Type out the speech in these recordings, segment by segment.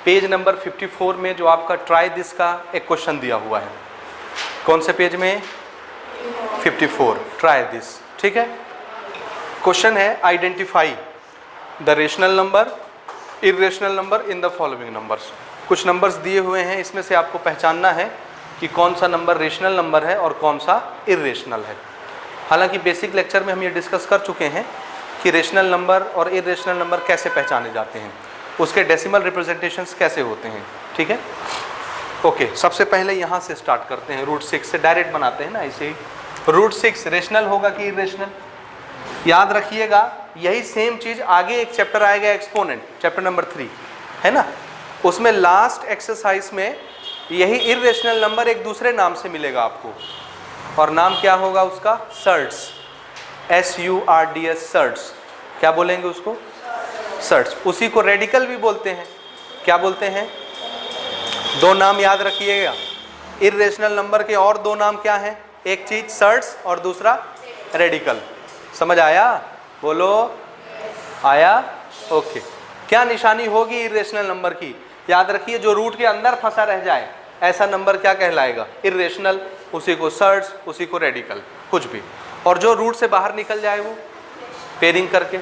Page number 54 में जो आपका ट्राई दिस का एक क्वेश्चन दिया हुआ है। कौन से पेज में? 54, ट्राई दिस। ठीक है, क्वेश्चन है identify the rational number, irrational number in the following numbers. कुछ नंबर्स दिए हुए हैं, इसमें से आपको पहचानना है कि कौन सा नंबर रेशनल नंबर है और कौन सा इर्रेशनल है। हालांकि बेसिक लेक्चर में हम ये डिस्कस कर चुके हैं कि रेशनल नंबर और इर्रेशनल नंबर कैसे पहचाने जाते हैं, उसके डेसिमल रिप्रेजेंटेशंस कैसे होते हैं। ठीक है, ओके। सबसे पहले यहाँ से स्टार्ट करते हैं, √6 से डायरेक्ट बनाते हैं ना, ऐसे ही। √6 रेशनल होगा कि इर्रेशनल? याद रखिएगा, यही सेम चीज़ आगे एक चैप्टर आएगा एक्सपोनेंट, चैप्टर नंबर 3 है ना, उसमें लास्ट एक्सरसाइज में यही इर्रेशनल नंबर एक दूसरे नाम से मिलेगा आपको, और नाम क्या होगा उसका? Surds, SURDS, surds. क्या बोलेंगे उसको? सर्ट्स। उसी को रेडिकल भी बोलते हैं। क्या बोलते हैं? दो नाम याद रखिएगा, इर्रेशनल नंबर के और दो नाम क्या हैं? एक चीज सर्ट्स और दूसरा रेडिकल। समझ आया? बोलो, आया? ओके। क्या निशानी होगी इर्रेशनल नंबर की? याद रखिए, जो रूट के अंदर फंसा रह जाए ऐसा नंबर क्या कहलाएगा? इर्रेशनल। उसी को सर्ट्स, उसी को रेडिकल, कुछ भी। और जो रूट से बाहर निकल जाए वो पेयरिंग करके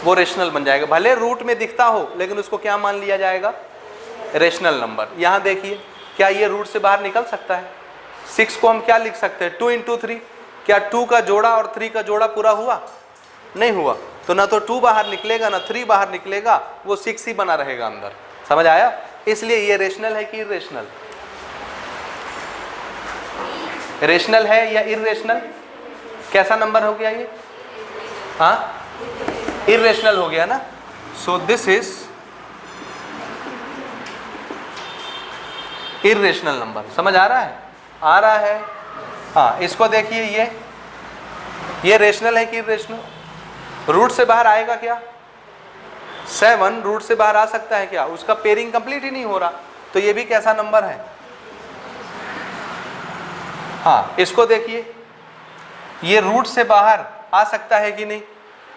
वो रेशनल बन जाएगा। भले रूट में दिखता हो लेकिन उसको क्या मान लिया जाएगा? Rational number. यहाँ देखिए, क्या ये रूट से बाहर निकल सकता है? 6 को हम क्या लिख सकते हैं? 2 × 3। क्या 2 का जोड़ा और 3 का जोड़ा पूरा हुआ? नहीं हुआ। तो ना तो 2 बाहर निकलेगा ना 3 बाहर निकलेगा, वो 6 ही बना रहेगा अंदर। समझ आया? इसलिए ये रेशनल है कि इर्रेशनल? रेशनल है या इर्रेशनल? कैसा नंबर हो गया ये? हाँ, इर्रेशनल हो गया ना। So this is irrational number. समझ आ रहा है? आ रहा है। हाँ, इसको देखिए, ये रेशनल है कि इर्रेशनल? रूट से बाहर आएगा क्या? 7 रूट से बाहर आ सकता है क्या? उसका पेयरिंग कंप्लीट ही नहीं हो रहा, तो ये भी कैसा नंबर है? हाँ, इसको देखिए, ये रूट से बाहर आ सकता है कि नहीं?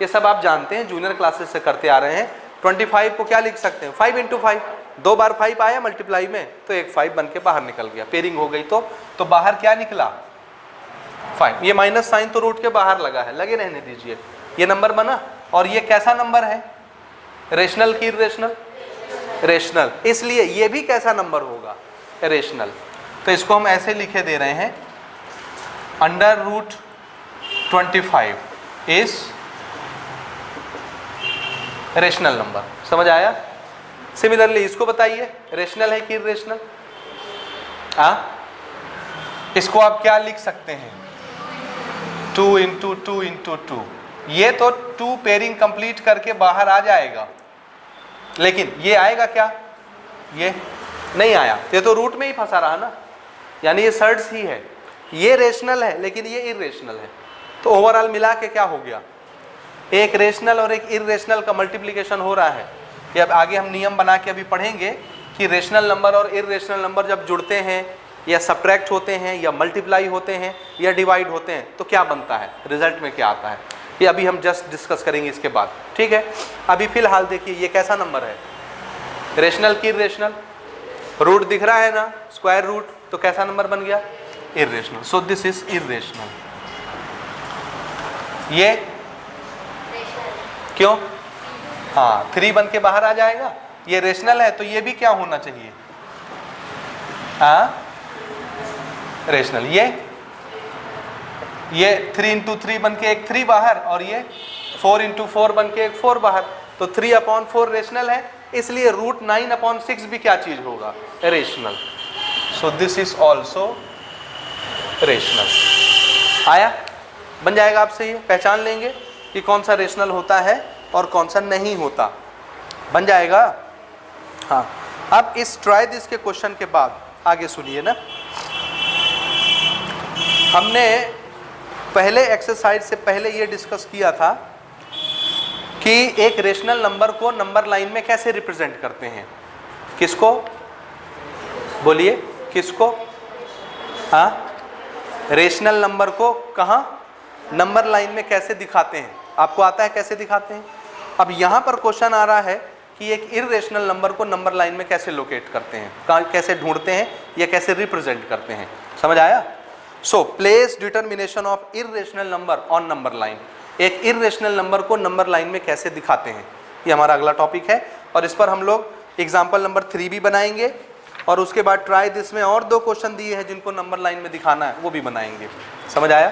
ये सब आप जानते हैं, जूनियर क्लासेस से करते आ रहे हैं। 25 को क्या लिख सकते हैं? 5 × 5। 2 बार 5 आया मल्टीप्लाई में, तो एक 5 बन के बाहर निकल गया, पेयरिंग हो गई। तो बाहर क्या निकला? 5। ये माइनस साइन तो रूट के बाहर लगा है, लगे रहने दीजिए। ये नंबर बना। और ये कैसा नंबर है? रेशनल की इर्रेशनल? रेशनल। इसलिए ये भी कैसा नंबर होगा? रेशनल। तो इसको हम ऐसे लिखे दे रहे हैं, √25 इज रेशनल नंबर। समझ आया? सिमिलरली इसको बताइए, रेशनल है कि इर्रेशनल? इसको आप क्या लिख सकते हैं? 2 × 2 × 2। ये तो 2 पेयरिंग कंप्लीट करके बाहर आ जाएगा, लेकिन ये आएगा क्या? ये नहीं आया, ये तो रूट में ही फंसा रहा ना, यानी ये सर्ट्स ही है। ये रेशनल है लेकिन ये इर्रेशनल है। तो ओवरऑल मिला के क्या हो गया? एक रेशनल और एक इर्रेशनल का मल्टीप्लिकेशन हो रहा है। कि अब आगे हम नियम बना के अभी पढ़ेंगे कि रेशनल नंबर और इर्रेशनल नंबर जब जुड़ते हैं या सब्ट्रैक्ट होते हैं या मल्टीप्लाई होते हैं या डिवाइड होते हैं तो क्या बनता है, रिजल्ट में क्या आता है, ये अभी हम जस्ट डिस्कस करेंगे इसके बाद। ठीक है, अभी फिलहाल देखिए ये कैसा नंबर है? रेशनल की इर्रेशनल? रूट दिख रहा है ना, स्क्वायर रूट, तो कैसा नंबर बन गया? Irrational. So this is irrational. ये क्यों? हाँ, 3 बन के बाहर आ जाएगा। ये रेशनल है तो ये भी क्या होना चाहिए? हाँ, रेशनल। ये 3 × 3 बन के एक 3 बाहर, और ये 4 × 4 बन के एक 4 बाहर, तो 3/4 रेशनल है। इसलिए √9/6 भी क्या चीज होगा? Rational. So this is also rational. आया? बन जाएगा आपसे, ये पहचान लेंगे कि कौन सा रेशनल होता है और कौन सा नहीं होता। बन जाएगा। हाँ, अब इस ट्राई दिस के क्वेश्चन के बाद आगे सुनिए ना। हमने पहले एक्सरसाइज से पहले ये डिस्कस किया था कि एक रेशनल नंबर को नंबर लाइन में कैसे रिप्रेजेंट करते हैं। किसको? बोलिए, किसको? हाँ, रेशनल नंबर को कहाँ? नंबर लाइन में कैसे दिखाते हैं? आपको आता है कैसे दिखाते हैं? अब यहाँ पर क्वेश्चन आ रहा है कि एक इर्रेशनल नंबर को नंबर लाइन में कैसे लोकेट करते हैं, कैसे ढूंढते हैं या कैसे रिप्रेजेंट करते हैं। समझ आया? So place determination of irrational number on number line, एक इर्रेशनल नंबर को नंबर लाइन में कैसे दिखाते हैं, ये हमारा अगला टॉपिक है। और इस पर हम लोग एग्जाम्पल नंबर 3 भी बनाएंगे और उसके बाद ट्राई दिस में और 2 क्वेश्चन दिए हैं जिनको नंबर लाइन में दिखाना है, वो भी बनाएंगे। समझ आया?